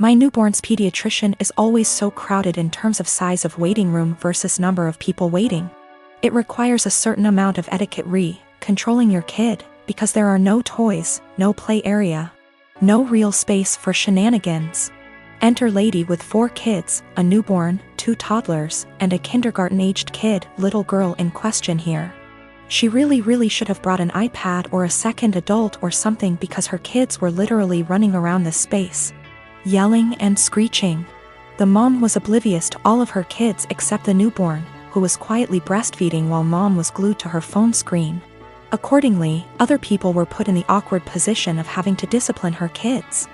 My newborn's pediatrician is always so crowded in terms of size of waiting room versus number of people waiting. It requires a certain amount of etiquette controlling your kid, because there are no toys, no play area, no real space for shenanigans. Enter lady with 4 kids, a newborn, 2 toddlers, and a kindergarten-aged kid, little girl in question here. She really should have brought an iPad or a second adult or something because her kids were literally running around this space, yelling and screeching. The mom was oblivious to all of her kids except the newborn, who was quietly breastfeeding while mom was glued to her phone screen. Accordingly, other people were put in the awkward position of having to discipline her kids.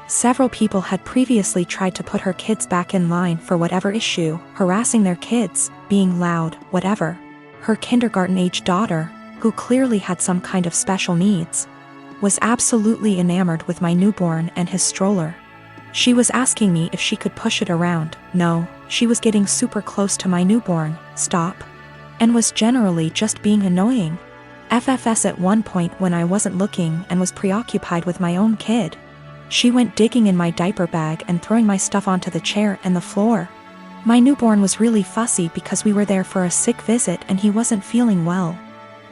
Several people had previously tried to put her kids back in line for whatever issue, harassing their kids, being loud, whatever. Her kindergarten-age daughter, who clearly had some kind of special needs, was absolutely enamored with my newborn and his stroller. She was asking me if she could push it around. No, she was getting super close to my newborn, stop, and was generally just being annoying. FFS at one point when I wasn't looking and was preoccupied with my own kid. She went digging in my diaper bag and throwing my stuff onto the chair and the floor. My newborn was really fussy because we were there for a sick visit and he wasn't feeling well.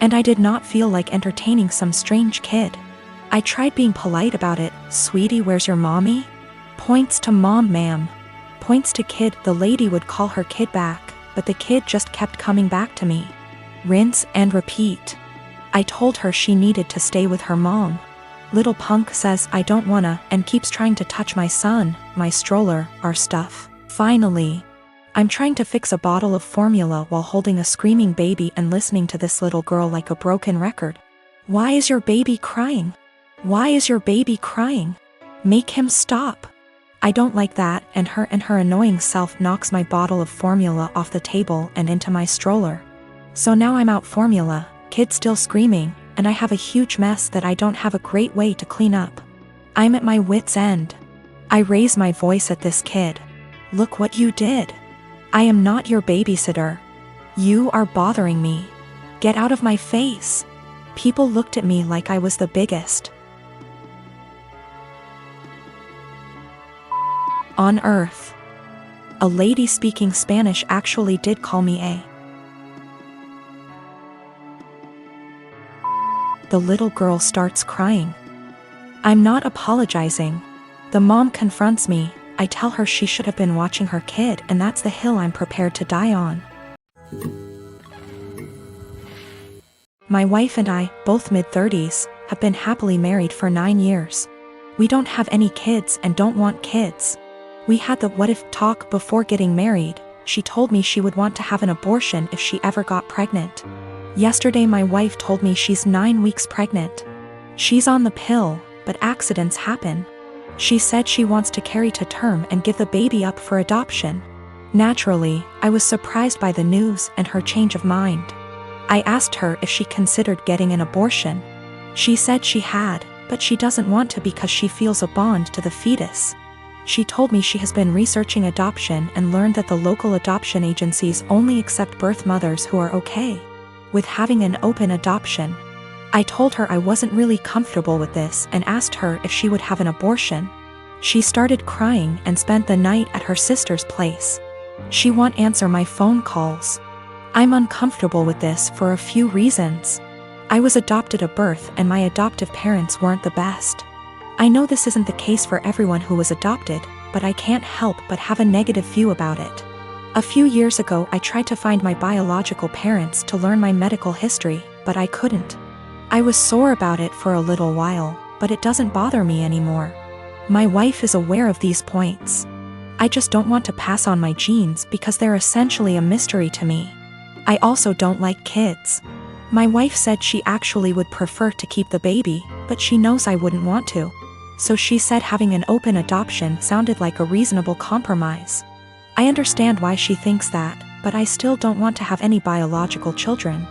And I did not feel like entertaining some strange kid. I tried being polite about it. Sweetie, where's your mommy? Points to mom, ma'am. Points to kid. The lady would call her kid back, but the kid just kept coming back to me. Rinse and repeat. I told her she needed to stay with her mom. Little punk says I don't wanna and keeps trying to touch my son, my stroller, our stuff. Finally, I'm trying to fix a bottle of formula while holding a screaming baby and listening to this little girl like a broken record. Why is your baby crying? Why is your baby crying? Make him stop. I don't like that, and her annoying self knocks my bottle of formula off the table and into my stroller. So now I'm out formula, kid still screaming, and I have a huge mess that I don't have a great way to clean up. I'm at my wit's end. I raise my voice at this kid. Look what you did. I am not your babysitter. You are bothering me. Get out of my face. People looked at me like I was the biggest on earth. A lady speaking Spanish actually did call me a. The little girl starts crying. I'm not apologizing. The mom confronts me. I tell her she should have been watching her kid, and that's the hill I'm prepared to die on. My wife and I, both mid-30s, have been happily married for 9 years. We don't have any kids and don't want kids. We had the what-if talk before getting married. She told me she would want to have an abortion if she ever got pregnant. Yesterday my wife told me she's 9 weeks pregnant. She's on the pill, but accidents happen. She said she wants to carry to term and give the baby up for adoption. Naturally, I was surprised by the news and her change of mind. I asked her if she considered getting an abortion. She said she had, but she doesn't want to because she feels a bond to the fetus. She told me she has been researching adoption and learned that the local adoption agencies only accept birth mothers who are okay with having an open adoption. I told her I wasn't really comfortable with this and asked her if she would have an abortion. She started crying and spent the night at her sister's place. She won't answer my phone calls. I'm uncomfortable with this for a few reasons. I was adopted at birth and my adoptive parents weren't the best. I know this isn't the case for everyone who was adopted, but I can't help but have a negative view about it. A few years ago I tried to find my biological parents to learn my medical history, but I couldn't. I was sore about it for a little while, but it doesn't bother me anymore. My wife is aware of these points. I just don't want to pass on my genes because they're essentially a mystery to me. I also don't like kids. My wife said she actually would prefer to keep the baby, but she knows I wouldn't want to. So she said having an open adoption sounded like a reasonable compromise. I understand why she thinks that, but I still don't want to have any biological children,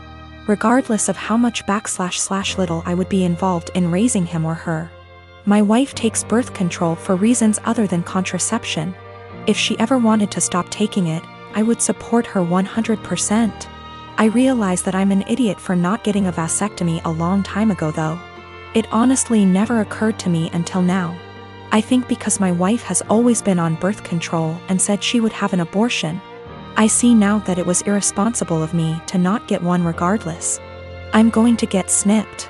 regardless of how much / little I would be involved in raising him or her. My wife takes birth control for reasons other than contraception. If she ever wanted to stop taking it, I would support her 100%. I realize that I'm an idiot for not getting a vasectomy a long time ago though. It honestly never occurred to me until now. I think because my wife has always been on birth control and said she would have an abortion. I see now that it was irresponsible of me to not get one regardless. I'm going to get snipped.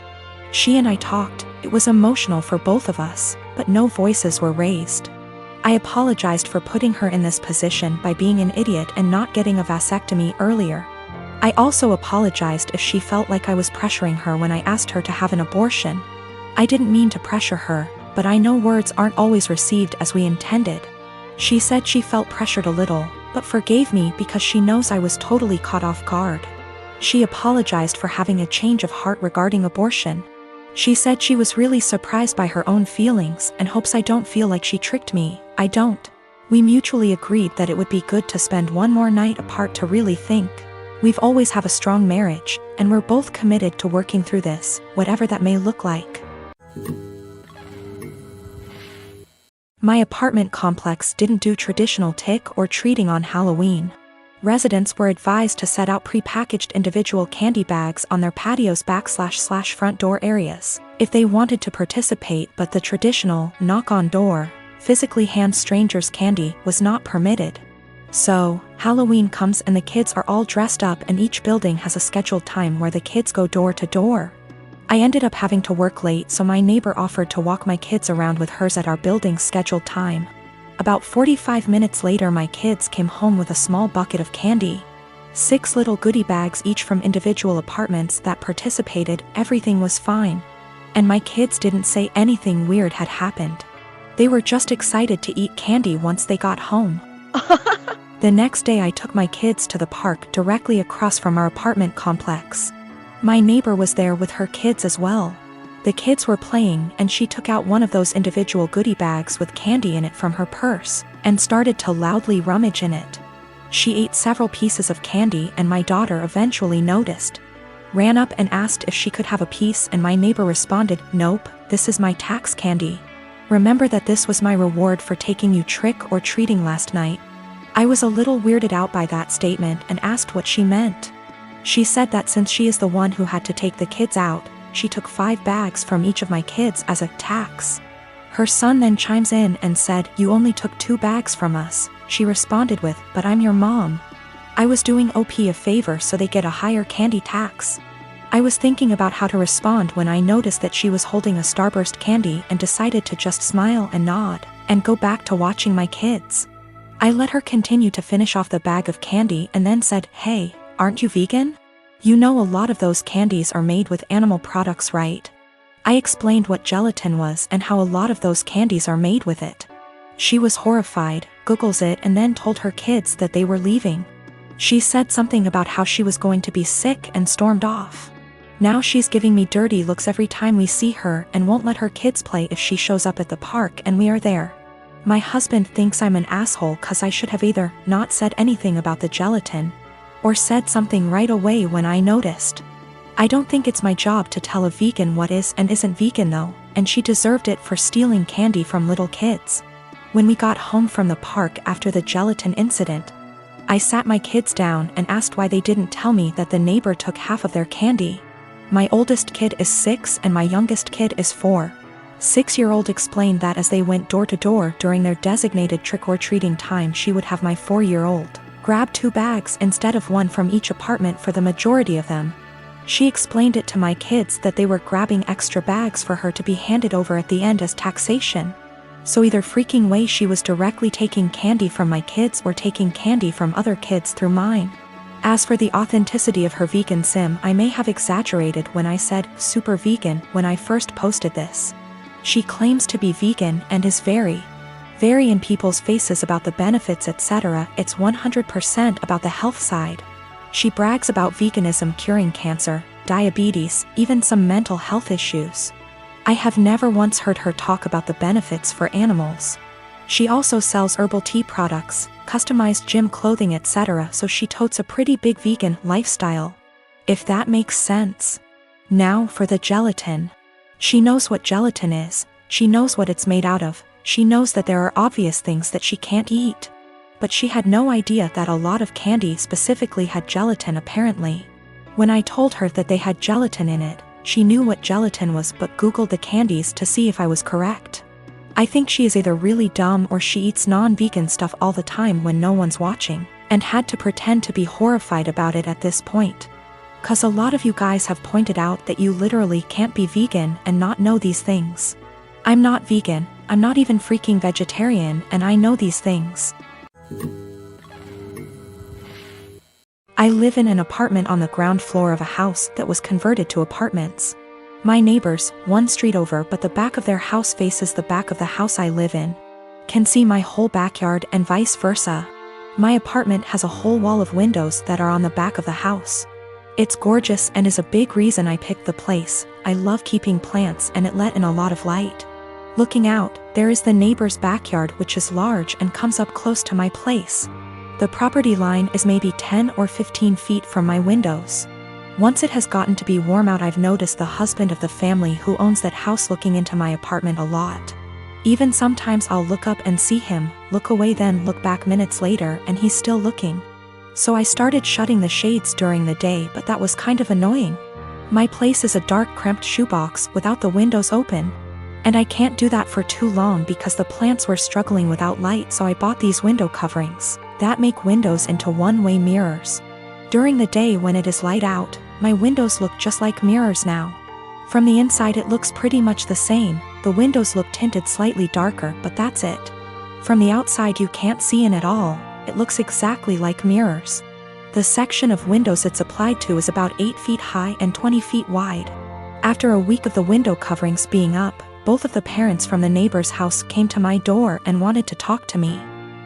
She and I talked, it was emotional for both of us, but no voices were raised. I apologized for putting her in this position by being an idiot and not getting a vasectomy earlier. I also apologized if she felt like I was pressuring her when I asked her to have an abortion. I didn't mean to pressure her, but I know words aren't always received as we intended. She said she felt pressured a little, but forgave me because she knows I was totally caught off guard. She apologized for having a change of heart regarding abortion. She said she was really surprised by her own feelings and hopes I don't feel like she tricked me. I don't. We mutually agreed that it would be good to spend one more night apart to really think. We've always have a strong marriage, and we're both committed to working through this, whatever that may look like. My apartment complex didn't do traditional trick or treating on Halloween. Residents were advised to set out pre-packaged individual candy bags on their patios / front door areas if they wanted to participate, but the traditional knock on door, physically hand strangers candy was not permitted. So, Halloween comes and the kids are all dressed up and each building has a scheduled time where the kids go door to door. I ended up having to work late, so my neighbor offered to walk my kids around with hers at our building's scheduled time. About 45 minutes later my kids came home with a small bucket of candy. 6 little goodie bags each from individual apartments that participated. Everything was fine. And my kids didn't say anything weird had happened. They were just excited to eat candy once they got home. The next day I took my kids to the park directly across from our apartment complex. My neighbor was there with her kids as well. The kids were playing and she took out one of those individual goodie bags with candy in it from her purse and started to loudly rummage in it. She ate several pieces of candy and my daughter eventually noticed. Ran up and asked if she could have a piece, and my neighbor responded, "Nope, this is my tax candy. Remember that this was my reward for taking you trick or treating last night." I was a little weirded out by that statement and asked what she meant. She said that since she is the one who had to take the kids out, she took 5 bags from each of my kids as a tax. Her son then chimes in and said, "You only took 2 bags from us." She responded with, "But I'm your mom. I was doing OP a favor so they get a higher candy tax." I was thinking about how to respond when I noticed that she was holding a Starburst candy and decided to just smile and nod and go back to watching my kids. I let her continue to finish off the bag of candy and then said, "Hey, aren't you vegan? You know a lot of those candies are made with animal products, right?" I explained what gelatin was and how a lot of those candies are made with it. She was horrified, Googles it, and then told her kids that they were leaving. She said something about how she was going to be sick and stormed off. Now she's giving me dirty looks every time we see her and won't let her kids play if she shows up at the park and we are there. My husband thinks I'm an asshole cause I should have either not said anything about the gelatin or said something right away when I noticed. I don't think it's my job to tell a vegan what is and isn't vegan though, and she deserved it for stealing candy from little kids. When we got home from the park after the gelatin incident, I sat my kids down and asked why they didn't tell me that the neighbor took half of their candy. My oldest kid is 6 and my youngest kid is 4. 6-year-old explained that as they went door to door during their designated trick-or-treating time, she would have my 4-year-old grab 2 bags instead of 1 from each apartment for the majority of them. She explained it to my kids that they were grabbing extra bags for her to be handed over at the end as taxation. So either freaking way she was directly taking candy from my kids or taking candy from other kids through mine. As for the authenticity of her vegan sim, I may have exaggerated when I said super vegan when I first posted this. She claims to be vegan and is very in people's faces about the benefits, etc. It's 100% about the health side. She brags about veganism curing cancer, diabetes, even some mental health issues. I have never once heard her talk about the benefits for animals. She also sells herbal tea products, customized gym clothing, etc., so she totes a pretty big vegan lifestyle. If that makes sense. Now for the gelatin. She knows what gelatin is, she knows what it's made out of, she knows that there are obvious things that she can't eat. But she had no idea that a lot of candy specifically had gelatin apparently. When I told her that they had gelatin in it, she knew what gelatin was but Googled the candies to see if I was correct. I think she is either really dumb or she eats non-vegan stuff all the time when no one's watching, and had to pretend to be horrified about it at this point. 'Cause a lot of you guys have pointed out that you literally can't be vegan and not know these things. I'm not vegan, I'm not even freaking vegetarian, and I know these things. I live in an apartment on the ground floor of a house that was converted to apartments. My neighbors, one street over but the back of their house faces the back of the house I live in, can see my whole backyard and vice versa. My apartment has a whole wall of windows that are on the back of the house. It's gorgeous and is a big reason I picked the place. I love keeping plants and it let in a lot of light. Looking out, there is the neighbor's backyard which is large and comes up close to my place. The property line is maybe 10 or 15 feet from my windows. Once it has gotten to be warm out, I've noticed the husband of the family who owns that house looking into my apartment a lot. Even sometimes I'll look up and see him, look away then look back minutes later and he's still looking. So I started shutting the shades during the day, but that was kind of annoying. My place is a dark cramped shoebox without the windows open. And I can't do that for too long because the plants were struggling without light, so I bought these window coverings that make windows into one-way mirrors. During the day when it is light out, my windows look just like mirrors now. From the inside it looks pretty much the same, the windows look tinted slightly darker, but that's it. From the outside you can't see in at all, it looks exactly like mirrors. The section of windows it's applied to is about 8 feet high and 20 feet wide. After a week of the window coverings being up, both of the parents from the neighbor's house came to my door and wanted to talk to me.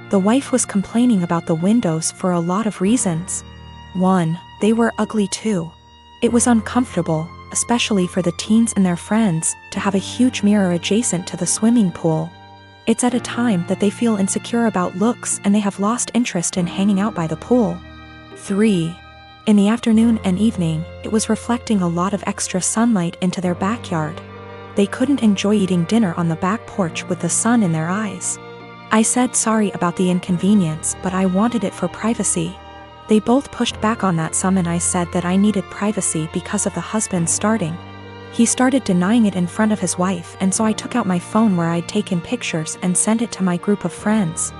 The wife was complaining about the windows for a lot of reasons. 1. They were ugly too. It was uncomfortable, especially for the teens and their friends, to have a huge mirror adjacent to the swimming pool. It's at a time that they feel insecure about looks and they have lost interest in hanging out by the pool. 3. In the afternoon and evening, it was reflecting a lot of extra sunlight into their backyard. They couldn't enjoy eating dinner on the back porch with the sun in their eyes. I said sorry about the inconvenience, but I wanted it for privacy. They both pushed back on that some, and I said that I needed privacy because of the husband starting. He started denying it in front of his wife, and so I took out my phone where I'd taken pictures and sent it to my group of friends.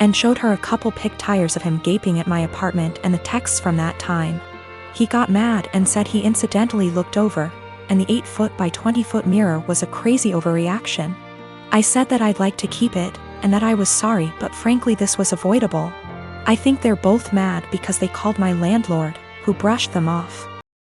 And showed her a couple pic tires of him gaping at my apartment and the texts from that time. He got mad and said he incidentally looked over, and the 8-foot by 20-foot mirror was a crazy overreaction. I said that I'd like to keep it, and that I was sorry, but frankly this was avoidable. I think they're both mad because they called my landlord, who brushed them off.